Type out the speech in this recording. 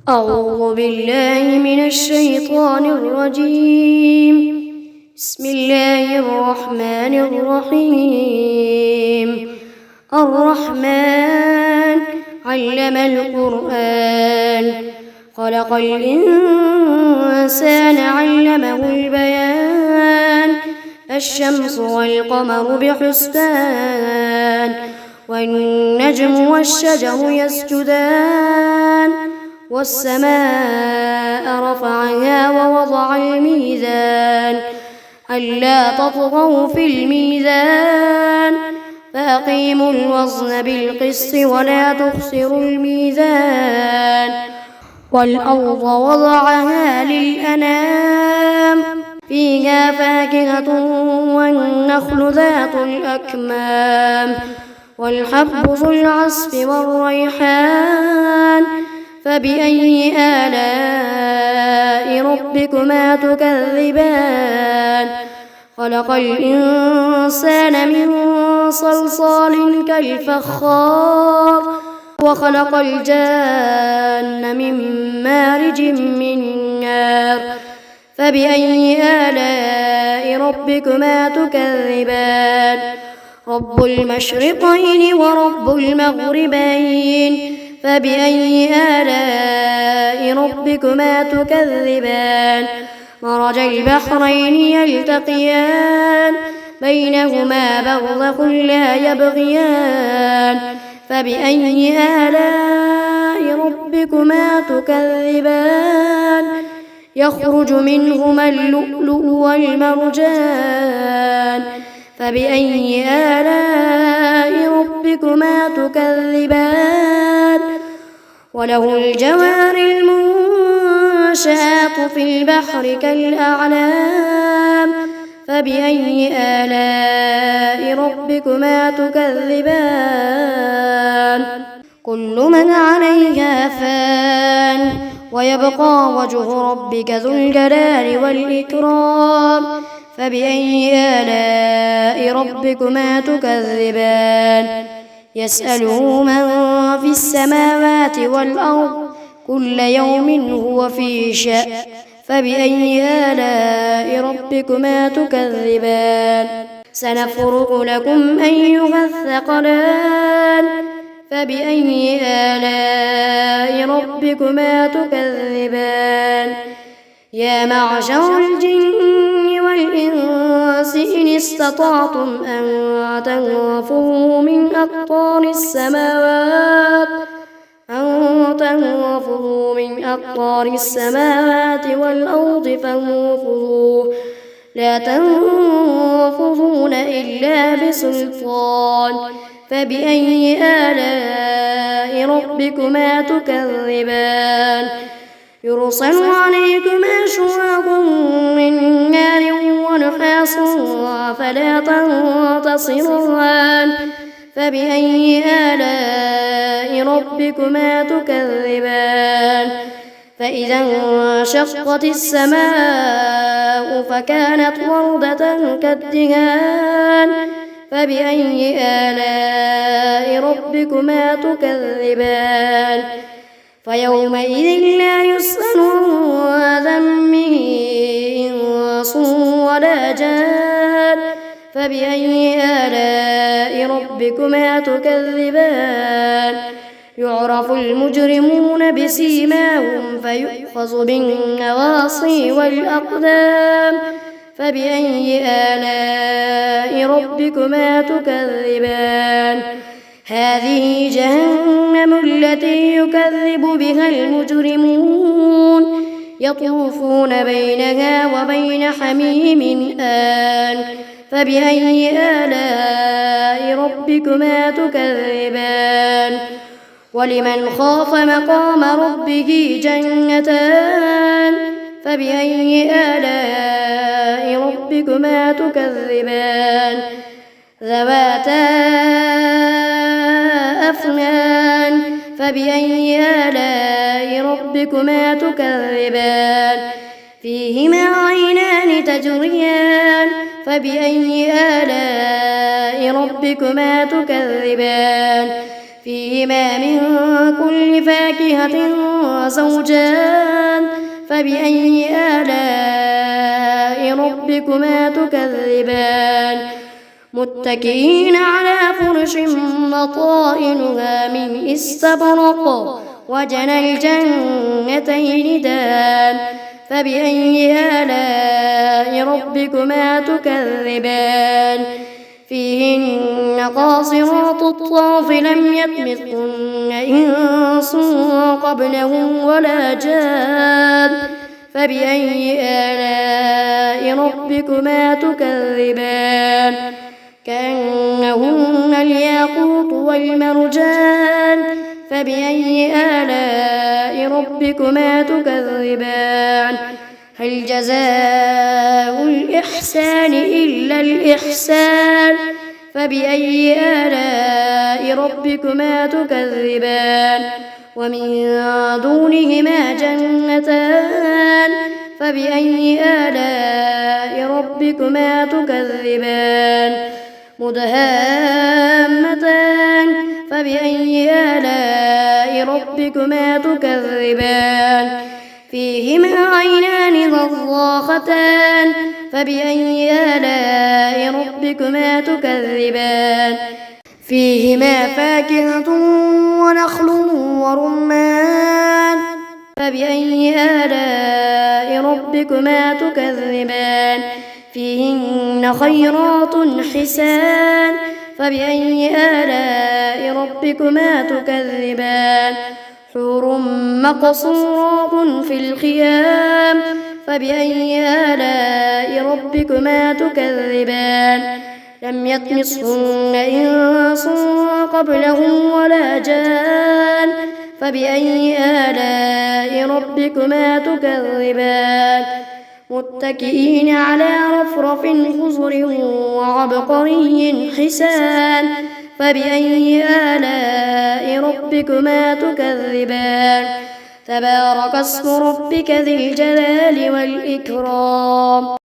أعوذ بالله من الشيطان الرجيم. بسم الله الرحمن الرحيم. الرحمن علم القرآن، خلق الإنسان علمه البيان. الشمس والقمر بحسبان، والنجم والشجر يسجدان. والسماء رفعها ووضع الميزان، ألا تطغوا في الميزان، فأقيموا الوزن بالقسط ولا تخسروا الميزان. والأرض وضعها للأنام، فيها فاكهة والنخل ذات الأكمام، والحب ذو العصف والريحان. فبأي آلاء ربكما تكذبان؟ خلق الإنسان من صلصال كالفخار، وخلق الجان من مارج من نار. فبأي آلاء ربكما تكذبان؟ رب المشرقين ورب المغربين. فبأي آلاء ربكما تكذبان؟ مرج البحرين يلتقيان، بينهما برزخ لا يبغيان. فبأي آلاء ربكما تكذبان؟ يخرج منهما اللؤلؤ والمرجان. فبأي آلاء ربكما تكذبان؟ وله الجوار المنشآت في البحر كالأعلام. فبأي آلاء ربكما تكذبان؟ كل من عليها فان، ويبقى وجه ربك ذو الجلال والإكرام. فبأي آلاء ربكما تكذبان؟ يسأله من في السماوات والأرض، كل يوم هو في شأن. فبأي آلاء ربكما تكذبان؟ سنفرغ لكم أيها الثقلان. فبأي آلاء ربكما تكذبان؟ يا معشر الجن والإنس إن استطعتم أن تنفذوا من أقطار السماوات والأرض فانفذوا، لا تنفذون إلا بسلطان. فبأي آلاء ربكما تكذبان؟ يرسل عليكما شواظ من نار ونحاس فلا تنتصران. فبأي آلاء ربكما تكذبان؟ فإذا انشقت السماء فكانت وردة كالدهان. فبأي آلاء ربكما تكذبان؟ فيومئذ لا يسأل عن ذنبه إنس ولا جان. فبأي آلاء ربكما تكذبان؟ يعرف المجرمون بسيماهم فيؤخذ بالنواصي والأقدام. فبأي آلاء ربكما تكذبان؟ هذه جهنم التي يكذب بها المجرمون، يطوفون بينها وبين حميم آن. فبأي آلاء ربكما تكذبان؟ ولمن خاف مقام ربه جنتان. فبأي آلاء ربكما تكذبان؟ ذواتا أفنان. فبأي آلاء ربكما تكذبان؟ فيهما عينان تجريان. فبأي آلاء ربكما تكذبان؟ فيهما من كل فاكهة زوجان فبأي آلاء ربكما تكذبان متكئين على فرش بطائنها من استبرق وجنى الجنتين دان فبأي آلاء ربكما تكذبان فيهن قاصرات الطرف لم يطمثهن إنس قبلهم ولا جان فبأي آلاء ربكما تكذبان كأنهن الياقوت والمرجان فبأي آلاء ربكما تكذبان هل جزاء الإحسان إلا الإحسان فبأي آلاء ربكما تكذبان ومن دونهما جنتان فبأي آلاء ربكما تكذبان مدهامتان فبأي آلاء ربكما تكذبان فيهما عينان نضاختان فبأي آلاء ربكما تكذبان فيهما فاكهة ونخل ورمان فبأي آلاء ربكما تكذبان فيهن خيرات حسان فبأي آلاء ربكما تكذبان حور مقصورات في الخيام فبأي آلاء ربكما تكذبان لم يطمثهن إنس قبلهم ولا جان فبأي آلاء ربكما تكذبان متكئين على رفرف خضر وعبقري حسان فبأي آلاء ربكما تكذبان تبارك اسم ربك ذي الجلال والإكرام.